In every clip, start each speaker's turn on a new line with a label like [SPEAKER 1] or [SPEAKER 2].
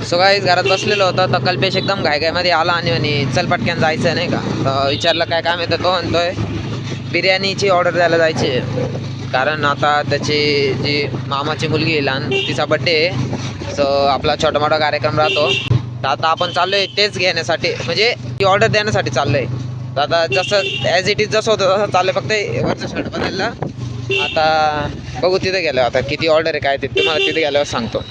[SPEAKER 1] So guys घरात बसलेलो होतो तर कल्पेश एकदम घाईघाईमध्ये आला आणि म्हणे चल पटक्यान जायचं नाही का. तर विचारलं काय काम येतं, तो म्हणतोय बिर्याणीची ऑर्डर द्यायला जायची, कारण आता त्याची जी मामाची मुलगी आहे लहान, तिचा बड्डे आहे. सो आपला छोटा मोठा कार्यक्रम राहतो. तर आता आपण चाललोय तेच घेण्यासाठी, म्हणजे ती ऑर्डर देण्यासाठी चाललोय. तर आता जसं ॲज इट इज जसं होतं तसं चाललंय, फक्त वरचं शर्ट बदलला. आता बघू तिथे गेलो, आता किती ऑर्डर आहे काय ते तुम्हाला तिथे गेल्यावर सांगतो.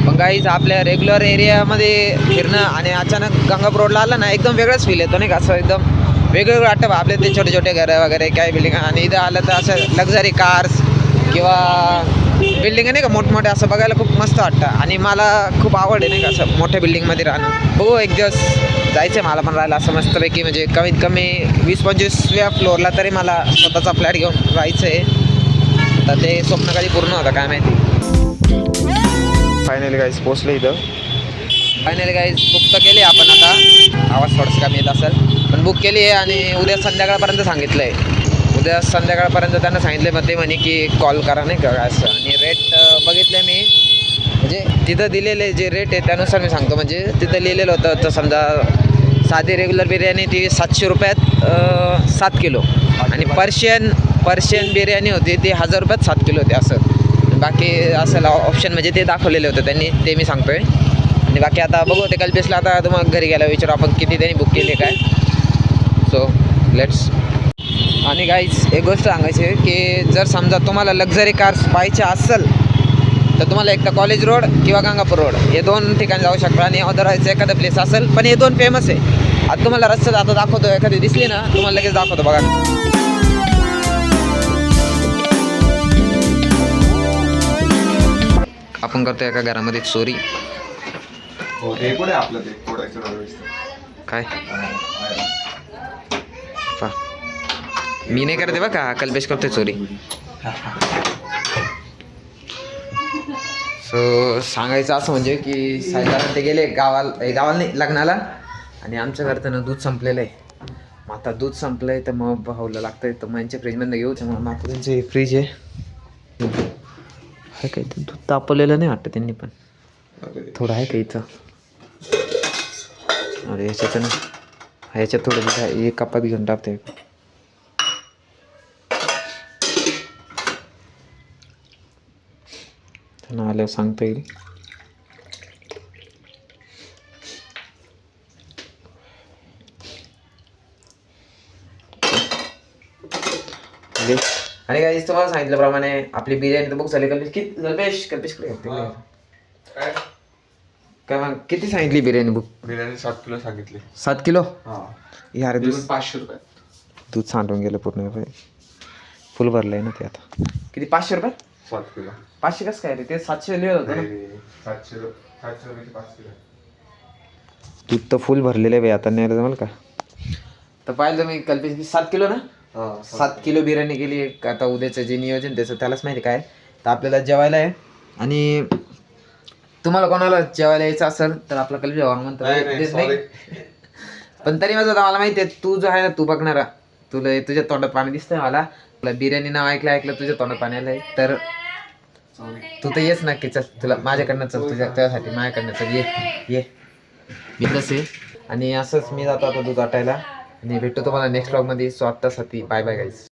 [SPEAKER 1] पण गाईज आपल्या रेग्युलर एरियामध्ये फिरणं आणि अचानक गंगापूर रोडला आलं ना, एकदम वेगळंच फील येतो नाही का. असं एकदम वेगवेगळं वाटतं आपले ते छोटे छोटे घरं वगैरे काय बिल्डिंग, आणि इथं आलं तर असं लक्झरी कार्स किंवा बिल्डिंग नाही का मोठमोठे, असं बघायला खूप मस्त वाटतं. आणि मला खूप आवड आहे नाही का असं मोठ्या बिल्डिंगमध्ये राहणं. हो, एक दिवस जायचं आहे मला पण राहायला असं मस्तपैकी, म्हणजे कमीत कमी 20-25व्या फ्लोअरला तरी मला स्वतःचा फ्लॅट घेऊन राहायचं आहे. तर ते स्वप्न कधी पूर्ण होतं काय माहिती. फायनली गाईज पोचले इथं. फायनली गाईज बुक तर केली आपण, आता आवाज थोडासा कमी येत असेल पण बुक केली आहे आणि उद्या संध्याकाळपर्यंत सांगितलं आहे. उद्या संध्याकाळपर्यंत त्यांना सांगितलं, मग ते म्हणे की कॉल करा नाही का असं. आणि रेट बघितले मी, म्हणजे तिथं दिलेले जे रेट आहे त्यानुसार मी सांगतो. म्हणजे तिथं लिहिलेलं होतं तर समजा साधी रेग्युलर बिर्याणी ती 700 रुपयात 7 किलो, आणि पर्शियन बिर्याणी होती ती 1000 रुपयात 7 किलो होती असं. बाकी असं ऑप्शन म्हणजे ते दाखवलेले होते त्यांनी, ते मी सांगतोय. आणि बाकी आता बघू ते कल्पेशला, आता तुम्हाला घरी गेला विचारू आपण किती त्यांनी बुक केले काय. So let's. आणि गाईज एक गोष्ट सांगायची आहे की जर समजा तुम्हाला लक्झरी कार्स पाहायच्या असेल तर तुम्हाला एक तर कॉलेज रोड किंवा गंगापूर रोड हे 2 ठिकाणी जाऊ शकता. आणि अदरवाईज एखादं प्लेस असेल, पण हे 2 फेमस आहे. आता तुम्हाला रस्त्यात आता दाखवतो, एखादी दिसली ना तुम्हाला लगेच दाखवतो बघा. आपण करतो एका घरामध्ये चोरी. काय मी नाही करते बा का, कल्पेश करतोय चोरी. सो सांगायचं असं म्हणजे की सायदारात ते गेले गावाला नाही लग्नाला, आणि आमच्या घरचं ना दूध संपलेलं आहे. मग आता दूध संपलंय तर मग भाऊला लागतंय, तर मग यांच्या फ्रीजमधनं घेऊ. तर मग आता त्यांचे फ्रीज आहे काही दूध तापवलेलं नाही वाटतं त्यांनी, पण थोडं आहे का इथं. अरे याच्यात ना, ह्याच्यात थोडं दूध आहे, एक कपात घेऊन टाकते. त्यांना आल्यावर सांगता येईल. आणि काही तुम्हाला सांगितल्याप्रमाणे आपली बिर्याणी तर बुक झाली. कल्पेशकडे काय मग किती सांगितली बिर्याणी बुक?
[SPEAKER 2] बिर्याणी 7 किलो सांगितली.
[SPEAKER 1] 7 किलो?
[SPEAKER 2] हां.
[SPEAKER 1] यार दूध
[SPEAKER 2] 500 रुपये.
[SPEAKER 1] दूध सांडून गेलं पूर्ण, फुल भरलं आहे ना ते. आता किती 500 रुपये?
[SPEAKER 2] 7 किलो.
[SPEAKER 1] 500 कसं काय रे, ते 700 लिहिलं होतं ना.
[SPEAKER 2] 700 रुपये 5 किलो.
[SPEAKER 1] दूध तर फुल भरलेलं आहे बाई, आता नाही जमल का. तर पाहिलं मी कल्पेश 7 किलो ना, 7 किलो बिर्याणी केली. आता उद्याचं जे नियोजन त्याचं त्यालाच माहिती काय. तर आपल्याला जेवायला आहे, आणि तुम्हाला कोणाला जेवायला यायचं असेल तर आपला कल्पेश भाऊ म्हणतो नाही. पण तरी माझं मला माहिती आहे, तू जो आहे ना तू बघणारा, तुला तुझ्या तोंडात पाणी दिसतंय मला. तुला बिर्याणी नाव ऐकलं तुझ्या तोंडात पाणी आलंय, तर तू तर येस नक्की. चल तुला माझ्याकडनं, चल तुझ्यासाठी माझ्याकडनं चल, ये बिंदास आहे. आणि असंच मी जातो आता दूध वाटायला, आणि भेटतो तुम्हाला नेक्स्ट व्लॉगमध्ये. सो आत्तासाठी बाय बाय गाईज.